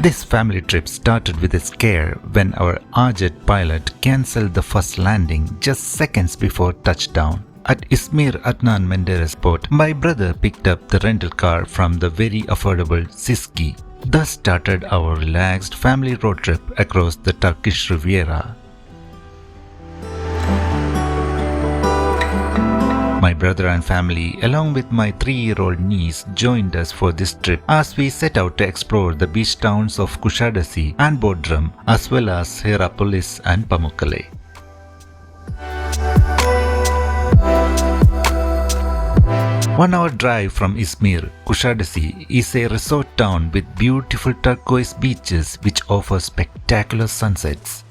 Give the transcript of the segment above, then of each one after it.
This family trip started with a scare when our Aegean pilot cancelled the first landing just seconds before touchdown. At Izmir Adnan Menderes port, my brother picked up the rental car from the very affordable Siski. Thus started our relaxed family road trip across the Turkish Riviera. My brother and family, along with my 3-year-old niece, joined us for this trip as we set out to explore the beach towns of Kusadasi and Bodrum, as well as Hierapolis and Pamukkale. One-hour drive from Izmir, Kusadasi is a resort town with beautiful turquoise beaches which offer spectacular sunsets.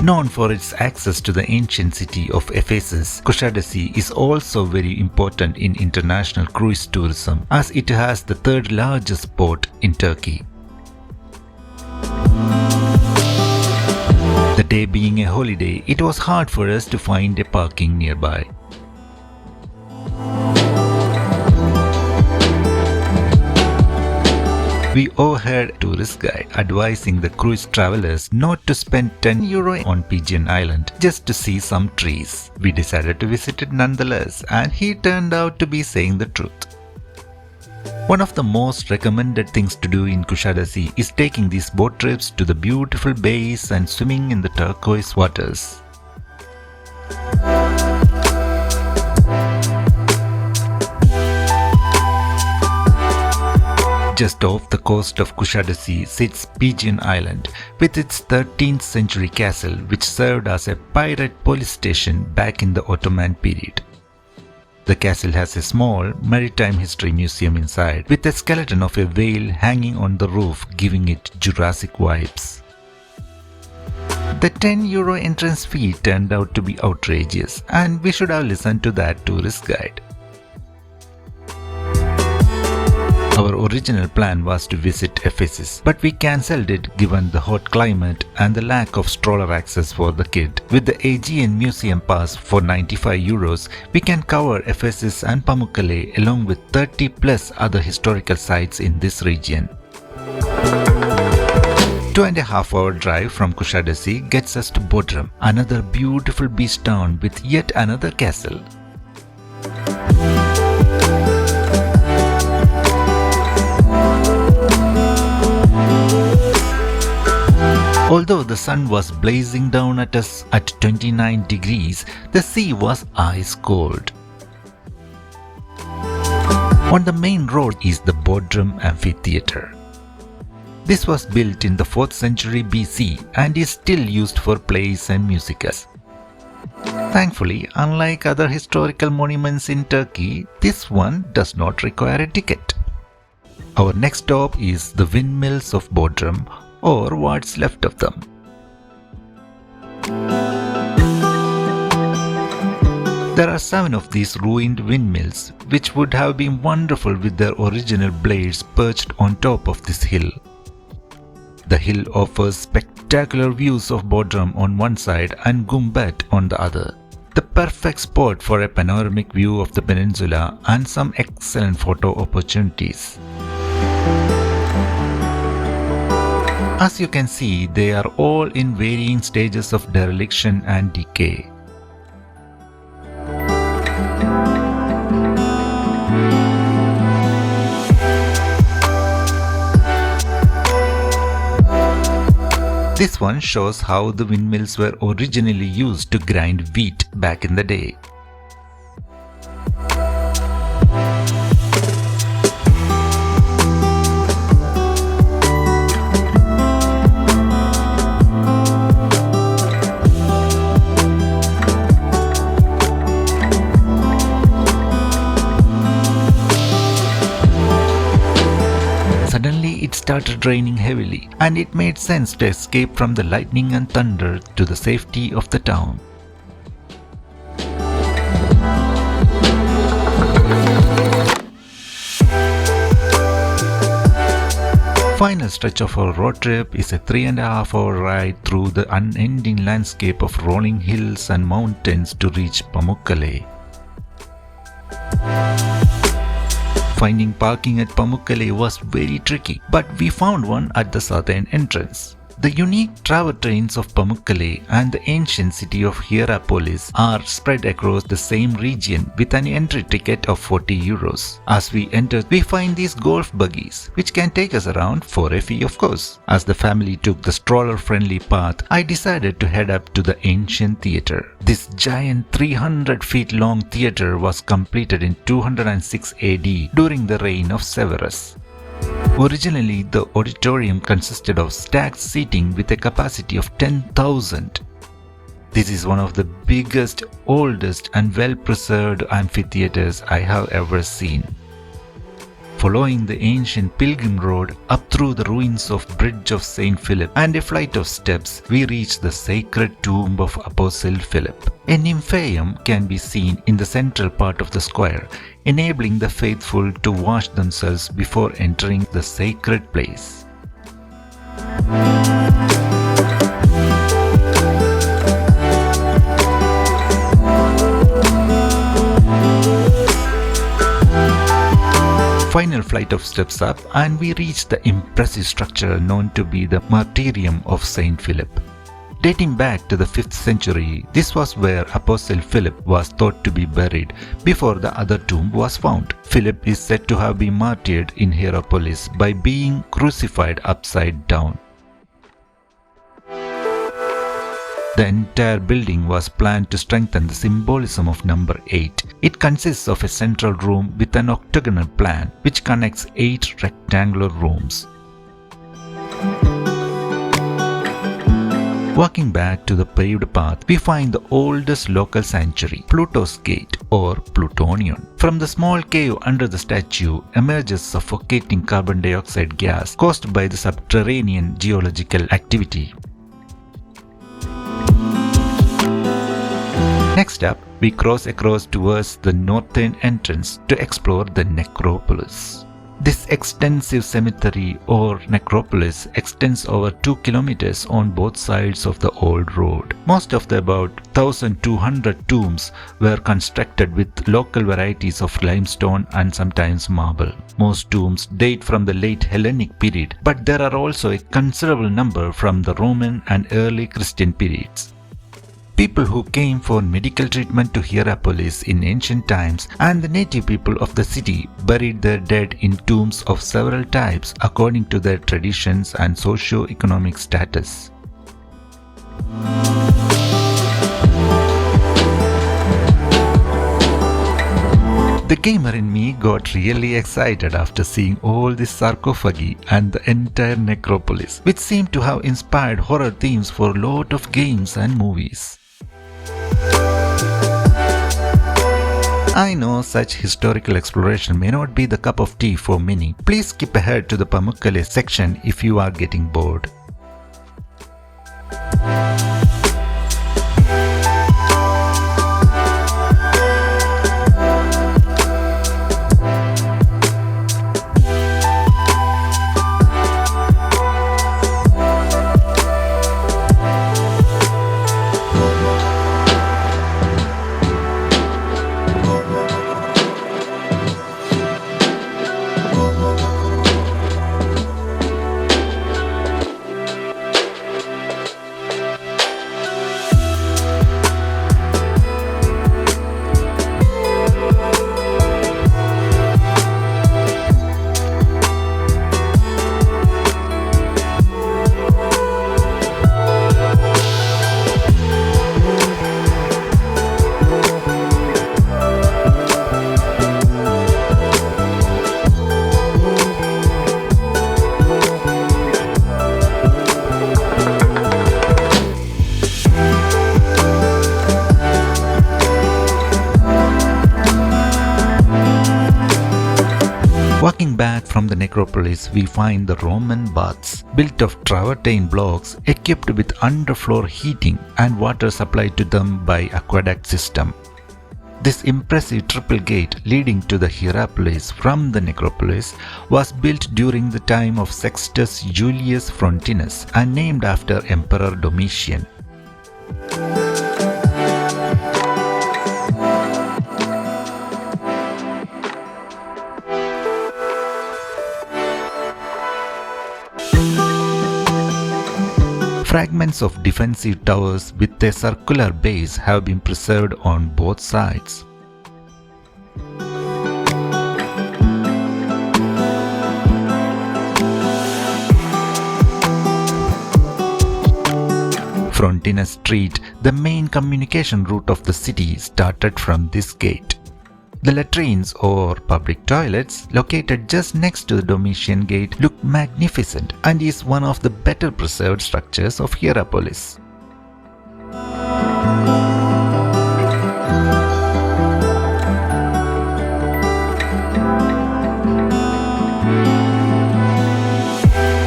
Known for its access to the ancient city of Ephesus, Kusadasi is also very important in international cruise tourism as it has the third largest port in Turkey. The day being a holiday, it was hard for us to find a parking nearby. We overheard a tourist guide advising the cruise travelers not to spend €10 on Aegean Island just to see some trees. We decided to visit it nonetheless, and he turned out to be saying the truth. One of the most recommended things to do in Kusadasi is taking these boat trips to the beautiful bays and swimming in the turquoise waters. Just off the coast of Kusadasi sits Aegean Island with its 13th century castle which served as a pirate police station back in the Ottoman period. The castle has a small maritime history museum inside with a skeleton of a whale hanging on the roof giving it Jurassic vibes. The €10 entrance fee turned out to be outrageous and we should have listened to that tourist guide. Our original plan was to visit Ephesus, but we cancelled it given the hot climate and the lack of stroller access for the kid. With the Aegean Museum Pass for €95, we can cover Ephesus and Pamukkale along with 30 plus other historical sites in this region. 2.5-hour drive from Kusadasi gets us to Bodrum, another beautiful beach town with yet another castle. Although the sun was blazing down at us at 29 degrees, the sea was ice cold. On the main road is the Bodrum Amphitheatre. This was built in the 4th century BC and is still used for plays and musicals. Thankfully, unlike other historical monuments in Turkey, this one does not require a ticket. Our next stop is the windmills of Bodrum, or what's left of them. There are 7 of these ruined windmills, which would have been wonderful with their original blades perched on top of this hill. The hill offers spectacular views of Bodrum on one side and Gumbet on the other. The perfect spot for a panoramic view of the peninsula and some excellent photo opportunities. As you can see, they are all in varying stages of dereliction and decay. This one shows how the windmills were originally used to grind wheat back in the day. Suddenly it started raining heavily, and it made sense to escape from the lightning and thunder to the safety of the town. Final stretch of our road trip is a 3.5-hour ride through the unending landscape of rolling hills and mountains to reach Pamukkale. Finding parking at Pamukkale was very tricky, but we found one at the southern entrance. The unique travertines of Pamukkale and the ancient city of Hierapolis are spread across the same region with an entry ticket of 40 euros. As we enter, we find these golf buggies, which can take us around for a fee of course. As the family took the stroller-friendly path, I decided to head up to the ancient theatre. This giant 300 feet long theatre was completed in 206 AD during the reign of Severus. Originally, the auditorium consisted of stacked seating with a capacity of 10,000. This is one of the biggest, oldest and well-preserved amphitheaters I have ever seen. Following the ancient pilgrim road up through the ruins of Bridge of St. Philip and a flight of steps, we reach the sacred tomb of Apostle Philip. A nymphaeum can be seen in the central part of the square, enabling the faithful to wash themselves before entering the sacred place. Final flight of steps up and we reach the impressive structure known to be the Martyrium of St. Philip. Dating back to the 5th century, this was where Apostle Philip was thought to be buried before the other tomb was found. Philip is said to have been martyred in Hierapolis by being crucified upside down. The entire building was planned to strengthen the symbolism of number 8. It consists of a central room with an octagonal plan which connects 8 rectangular rooms. Walking back to the paved path, we find the oldest local sanctuary, Pluto's Gate or Plutonian. From the small cave under the statue emerges suffocating carbon dioxide gas caused by the subterranean geological activity. Next up, we cross across towards the northern entrance to explore the necropolis. This extensive cemetery or necropolis extends over 2 kilometers on both sides of the old road. Most of the about 1,200 tombs were constructed with local varieties of limestone and sometimes marble. Most tombs date from the late Hellenic period, but there are also a considerable number from the Roman and early Christian periods. People who came for medical treatment to Hierapolis in ancient times and the native people of the city buried their dead in tombs of several types according to their traditions and socio-economic status. The gamer in me got really excited after seeing all the sarcophagi and the entire necropolis, which seemed to have inspired horror themes for a lot of games and movies. I know such historical exploration may not be the cup of tea for many. Please skip ahead to the Pamukkale section if you are getting bored. Walking back from the necropolis, we find the Roman baths, built of travertine blocks equipped with underfloor heating and water supplied to them by aqueduct system. This impressive triple gate leading to the Hierapolis from the necropolis was built during the time of Sextus Julius Frontinus and named after Emperor Domitian. Dozens of defensive towers with a circular base have been preserved on both sides. Frontinas Street, the main communication route of the city, started from this gate. The latrines or public toilets located just next to the Domitian Gate look magnificent and is one of the better preserved structures of Hierapolis.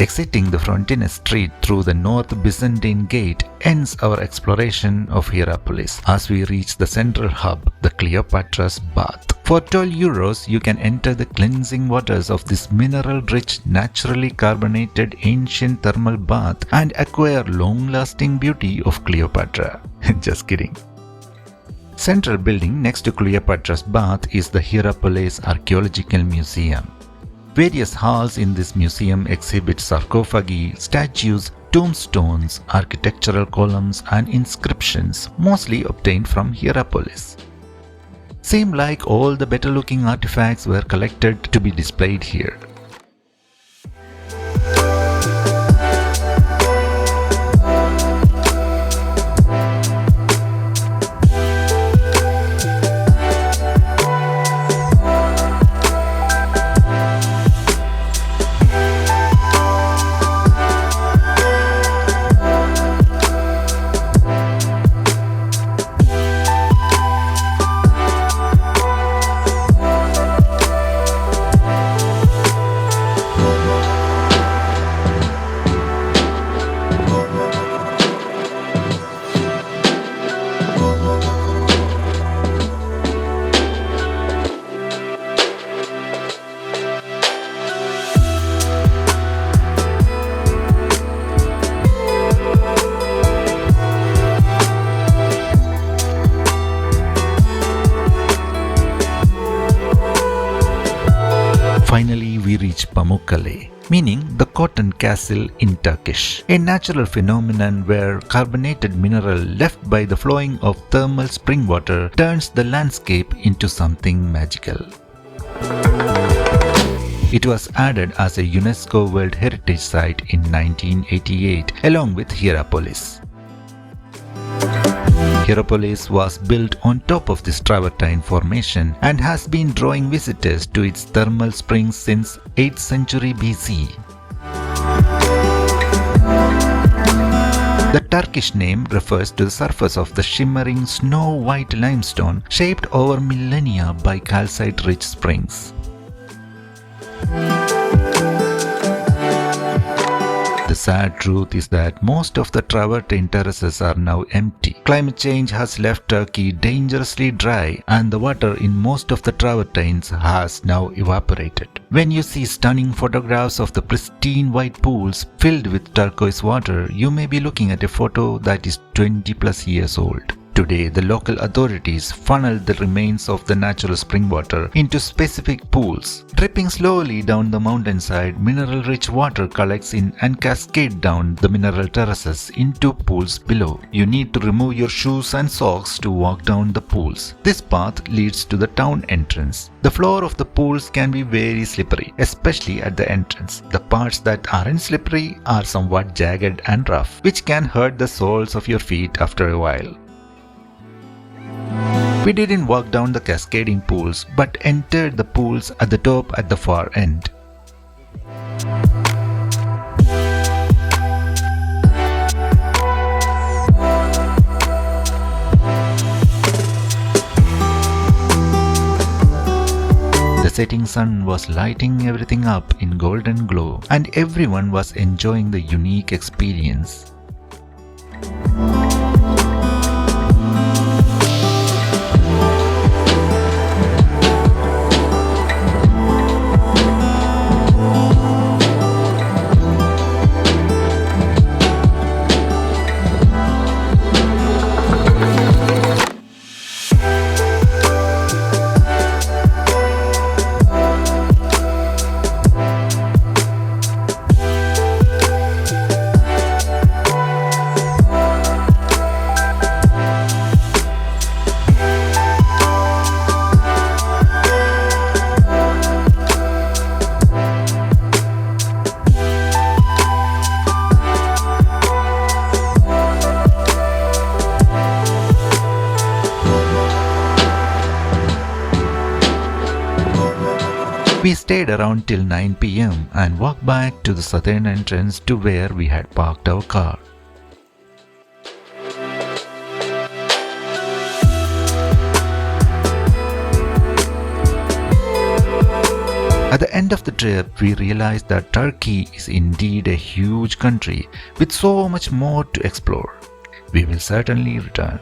Exiting the Frontinas Street through the North Byzantine Gate ends our exploration of Hierapolis as we reach the central hub, the Cleopatra's Bath. For 12 euros, you can enter the cleansing waters of this mineral-rich, naturally carbonated ancient thermal bath and acquire long-lasting beauty of Cleopatra. Just kidding. Central building next to Cleopatra's Bath is the Hierapolis Archaeological Museum. Various halls in this museum exhibit sarcophagi, statues, tombstones, architectural columns and inscriptions, mostly obtained from Hierapolis. Seem like all the better-looking artifacts were collected to be displayed here. Finally, we reach Pamukkale, meaning the cotton castle in Turkish, a natural phenomenon where carbonated mineral left by the flowing of thermal spring water turns the landscape into something magical. It was added as a UNESCO World Heritage Site in 1988 along with Hierapolis. Hierapolis was built on top of this travertine formation and has been drawing visitors to its thermal springs since 8th century BC. The Turkish name refers to the surface of the shimmering snow-white limestone shaped over millennia by calcite-rich springs. The sad truth is that most of the travertine terraces are now empty. Climate change has left Turkey dangerously dry and the water in most of the travertines has now evaporated. When you see stunning photographs of the pristine white pools filled with turquoise water, you may be looking at a photo that is 20 plus years old. Today, the local authorities funnel the remains of the natural spring water into specific pools. Dripping slowly down the mountainside, mineral-rich water collects in and cascades down the mineral terraces into pools below. You need to remove your shoes and socks to walk down the pools. This path leads to the town entrance. The floor of the pools can be very slippery, especially at the entrance. The parts that aren't slippery are somewhat jagged and rough, which can hurt the soles of your feet after a while. We didn't walk down the cascading pools but entered the pools at the top at the far end. The setting sun was lighting everything up in golden glow and everyone was enjoying the unique experience. We stayed around till 9 p.m. and walked back to the southern entrance to where we had parked our car. At the end of the trip, we realized that Turkey is indeed a huge country with so much more to explore. We will certainly return.